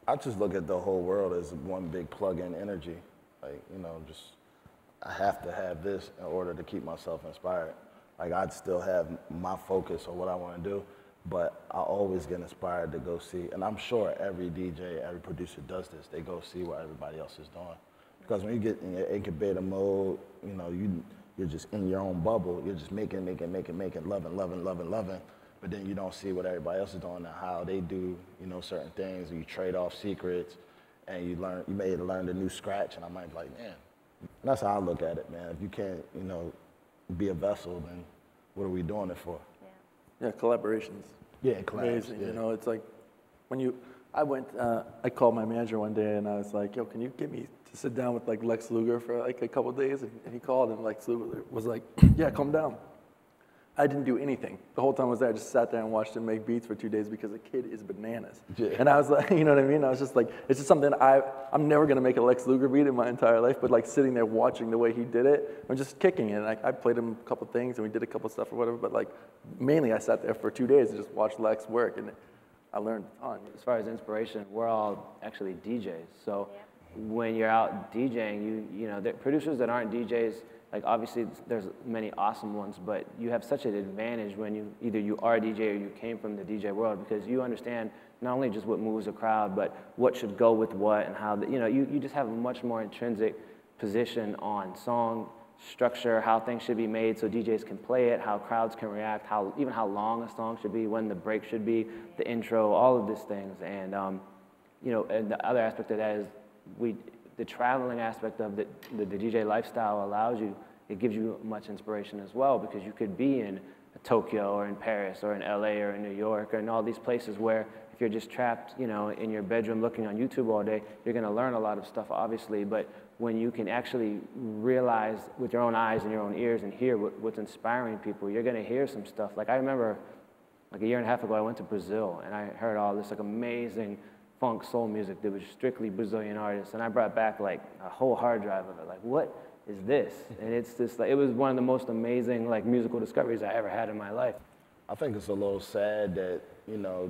I just look at the whole world as one big plug-in energy. Like, just I have to have this in order to keep myself inspired. Like, I'd still have my focus on what I want to do, but I always get inspired to go see, and I'm sure every DJ, every producer does this, they go see what everybody else is doing. Because when you get in your incubator mode, you're just in your own bubble, you're just making, loving, but then you don't see what everybody else is doing and how they do, certain things, and you trade off secrets, and you may learn the new scratch, and I might be like, man, and that's how I look at it, man. If you can't, be a vessel, then what are we doing it for? Yeah, collaborations. Yeah, collaborations. Amazing. Yeah. It's like when I called my manager one day and I was like, yo, can you get me to sit down with like Lex Luger for like a couple of days? And he called and Lex Luger was like, yeah, come down. I didn't do anything. The whole time I was there, I just sat there and watched him make beats for 2 days because the kid is bananas. Yeah. And I was like, you know what I mean? I was just like, it's just something I'm never gonna make a Lex Luger beat in my entire life, but like sitting there watching the way he did it, I'm just kicking it. And I played him a couple things and we did a couple stuff or whatever, but like mainly I sat there for 2 days and just watched Lex work and I learned a ton. As far as inspiration, we're all actually DJs. So when you're out DJing, the producers that aren't DJs, like obviously there's many awesome ones, but you have such an advantage when either you are a DJ or you came from the DJ world, because you understand not only just what moves a crowd, but what should go with what and how, you just have a much more intrinsic position on song structure, how things should be made so DJs can play it, how crowds can react, even how long a song should be, when the break should be, the intro, all of these things. And, and the other aspect of that is the traveling aspect of the DJ lifestyle allows you, it gives you much inspiration as well, because you could be in Tokyo or in Paris or in LA or in New York or in all these places where if you're just trapped, in your bedroom looking on YouTube all day, you're gonna learn a lot of stuff, obviously, but when you can actually realize with your own eyes and your own ears and hear what's inspiring people, you're gonna hear some stuff. Like I remember like a year and a half ago, I went to Brazil and I heard all this like amazing funk soul music that was strictly Brazilian artists, and I brought back like a whole hard drive of it. Like, what is this? And it's just like, it was one of the most amazing like musical discoveries I ever had in my life. I think it's a little sad that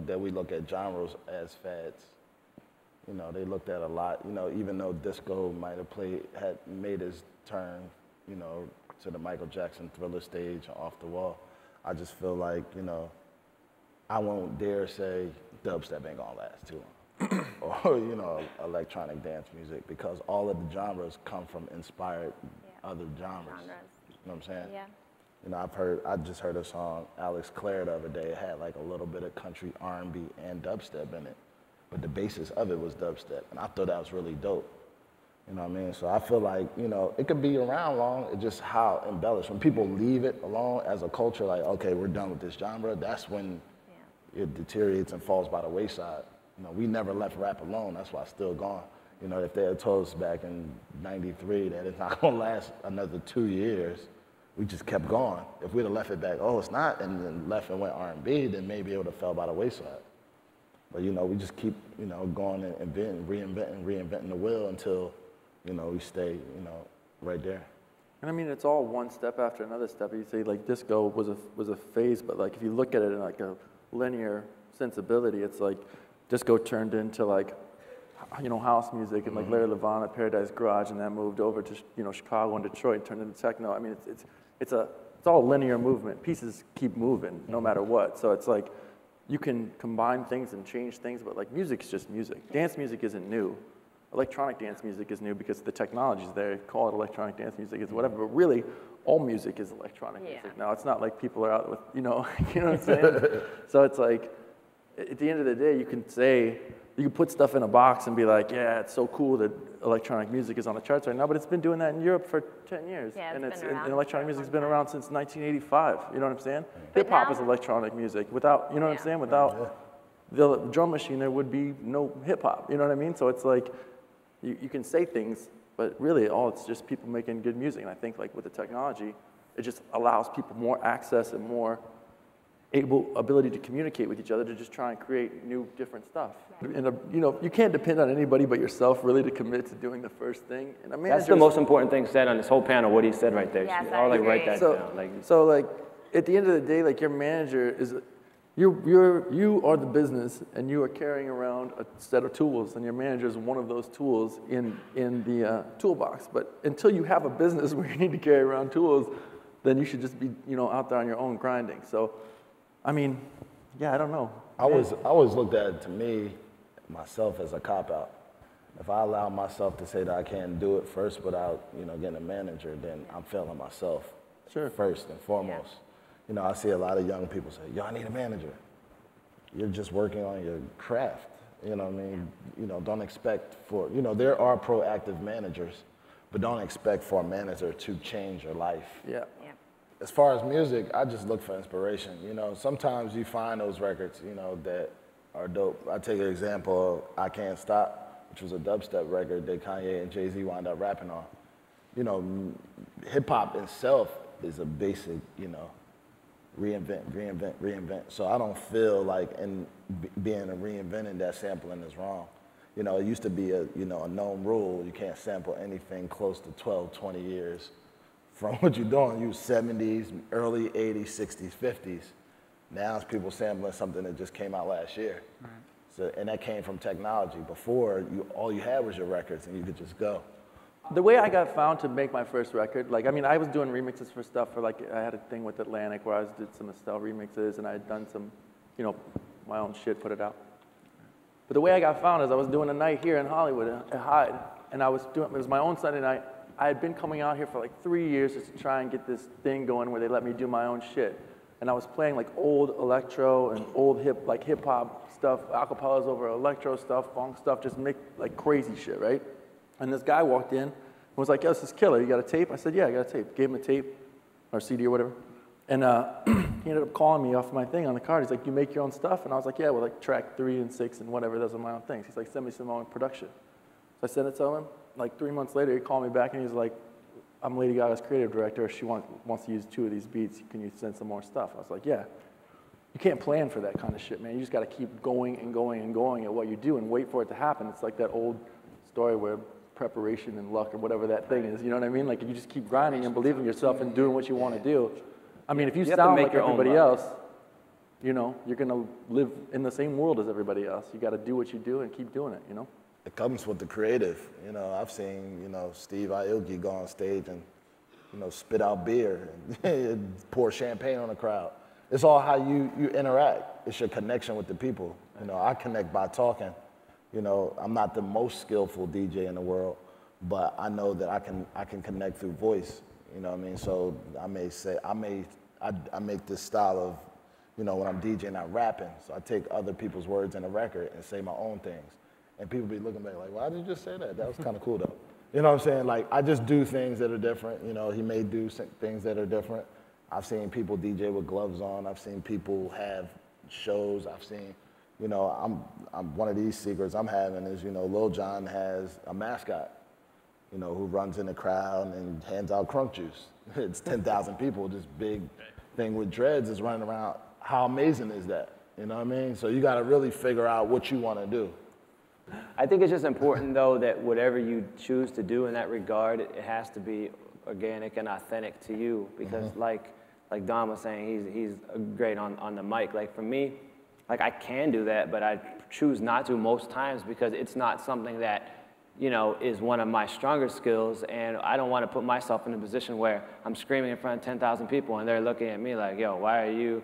that we look at genres as fads. They looked at a lot. Even though disco might have had made his turn, to the Michael Jackson Thriller stage off the wall. I just feel like I won't dare say dubstep ain't gonna last too long. Or electronic dance music, because all of the genres come from inspired other genres. You know what I'm saying? Yeah. I just heard a song, Alex Clare, the other day. It had like a little bit of country, R&B, and dubstep in it, but the basis of it was dubstep, and I thought that was really dope. You know what I mean? So I feel like it could be around long. It's just how embellished. When people leave it alone as a culture, like, okay, we're done with this genre, that's when it deteriorates and falls by the wayside. We never left rap alone. That's why it's still gone. If they had told us back in '93 that it's not gonna last another 2 years, we just kept going. If we'd have left it back, oh, it's not, and then left and went R&B, then maybe it would have fell by the wayside. But we just keep going and reinventing the wheel until we stay right there. And I mean, it's all one step after another step. You say like disco was a phase, but like if you look at it in like a linear sensibility, it's like disco turned into like, house music and like Larry Levan at Paradise Garage, and that moved over to Chicago and Detroit, turned into techno. I mean, it's all a linear movement. Pieces keep moving no matter what. So it's like you can combine things and change things, but like music's just music. Dance music isn't new. Electronic dance music is new because the technology's there. Call it electronic dance music, it's whatever. But really, all music is electronic music. Now it's not like people are out with you know what I'm saying. So it's like, at the end of the day, you can put stuff in a box and be like, yeah, it's so cool that electronic music is on the charts right now, but it's been doing that in Europe for 10 years. Yeah, and and electronic music's been around since 1985, you know what I'm saying? Hip-hop is electronic music. Without, you know what I'm saying? Without the drum machine, there would be no hip-hop, you know what I mean? So it's like, you can say things, but really, it's just people making good music. And I think like with the technology, it just allows people more access and more ability to communicate with each other to just try and create new, different stuff. And you can't depend on anybody but yourself really to commit to doing the first thing. And that's the most important thing said on this whole panel. What he said right there. Yes, I'll like write that down. So like at the end of the day, like your manager You are the business, and you are carrying around a set of tools, and your manager is one of those tools in the toolbox. But until you have a business where you need to carry around tools, then you should just be, out there on your own grinding. So, I mean, yeah, I don't know. I always looked at it, to me, myself, as a cop-out. If I allow myself to say that I can't do it first without, getting a manager, then I'm failing myself. Sure. First and foremost. I see a lot of young people say, yo, I need a manager. You're just working on your craft. You know what I mean? Don't expect for, there are proactive managers, but don't expect for a manager to change your life. Yeah. As far as music, I just look for inspiration. Sometimes you find those records, that are dope. I take an example of I Can't Stop, which was a dubstep record that Kanye and Jay-Z wound up rapping on. Hip hop itself is a basic, reinvent. So I don't feel like being a reinventing that sampling is wrong. It used to be a known rule. You can't sample anything close to 12, 20 years from what you're doing. You 70s, early 80s, 60s, 50s. Now it's people sampling something that just came out last year. Right. So, and that came from technology. Before, all you had was your records and you could just go. The way I got found to make my first record, I was doing remixes for stuff I had a thing with Atlantic where I did some Estelle remixes, and I had done some, my own shit, put it out. But the way I got found is I was doing a night here in Hollywood at Hyde, and it was my own Sunday night. I had been coming out here for 3 years just to try and get this thing going where they let me do my own shit. And I was playing old electro and old hip hop stuff, acapellas over electro stuff, funk stuff, just make crazy shit, right? And this guy walked in and was like, yo, this is killer. You got a tape? I said, yeah, I got a tape. Gave him a tape, or CD or whatever. And he ended up calling me off my thing on the card. He's like, you make your own stuff? And I was like, yeah, well, track 3 and 6 and whatever, those are my own things. He's like, send me some of my own production. So I sent it to him. 3 months later, he called me back and he's like, I'm Lady Gaga's creative director. She wants to use 2 of these beats. Can you send some more stuff? I was like, yeah. You can't plan for that kind of shit, man. You just got to keep going and going and going at what you do and wait for it to happen. It's like that old story where preparation and luck or whatever that thing is, you know what I mean? You just keep grinding and believing in yourself and doing what you want to do. I mean, if you sound like everybody else, you're going to live in the same world as everybody else. You got to do what you do and keep doing it, It comes with the creative. I've seen, Steve Aoki go on stage and, spit out beer and pour champagne on the crowd. It's all how you interact. It's your connection with the people. I connect by talking. I'm not the most skillful DJ in the world, but I know that I can connect through voice. You know what I mean? So I may say, I make this style of, when I'm DJing, I'm rapping. So I take other people's words in a record and say my own things. And people be looking back why did you just say that? That was kind of cool though. You know what I'm saying? I just do things that are different. He may do things that are different. I've seen people DJ with gloves on. I've seen people have shows. I've seen, I'm one of these secrets I'm having is, Lil Jon has a mascot, who runs in the crowd and hands out crunk juice. It's 10,000 people, this big thing with dreads is running around. How amazing is that? You know what I mean? So you got to really figure out what you want to do. I think it's just important, though, that whatever you choose to do in that regard, it has to be organic and authentic to you. Because like Don was saying, he's great on the mic. For me, I can do that, but I choose not to most times because it's not something that, is one of my stronger skills, and I don't want to put myself in a position where I'm screaming in front of 10,000 people and they're looking at me like, yo, why are you,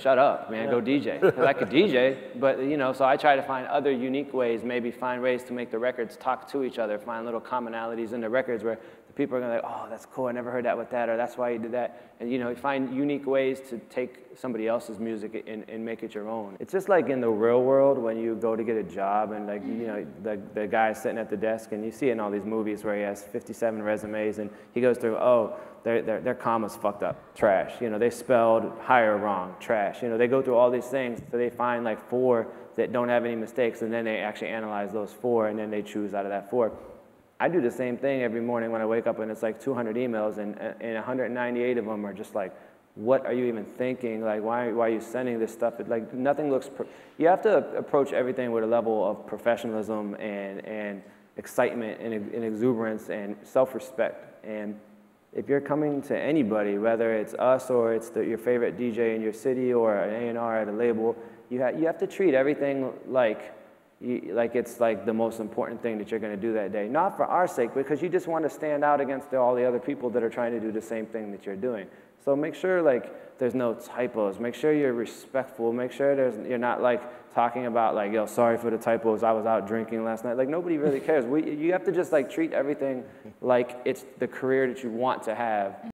shut up, man, go DJ. 'Cause I could DJ, but, so I try to find other unique ways, maybe find ways to make the records talk to each other, find little commonalities in the records where people are going to be like, oh, that's cool, I never heard that with that, or that's why you did that. And, you find unique ways to take somebody else's music and make it your own. It's just like in the real world when you go to get a job and, the guy's sitting at the desk, and you see it in all these movies where he has 57 resumes, and he goes through, oh, their comma's fucked up, trash. They spelled hire wrong, trash. They go through all these things, so they find 4 that don't have any mistakes, and then they actually analyze those 4, and then they choose out of that 4. I do the same thing every morning when I wake up, and it's 200 emails, and 198 of them are just what are you even thinking? Why are you sending this stuff? Nothing looks, you have to approach everything with a level of professionalism and excitement and exuberance and self-respect. And if you're coming to anybody, whether it's us or it's your favorite DJ in your city or an A&R at a label, you have to treat everything like it's like the most important thing that you're going to do that day. Not for our sake, because you just want to stand out against all the other people that are trying to do the same thing that you're doing. So make sure like there's no typos. Make sure you're respectful. Make sure you're not like talking about like, yo, sorry for the typos, I was out drinking last night. Like nobody really cares. You have to just like treat everything like it's the career that you want to have.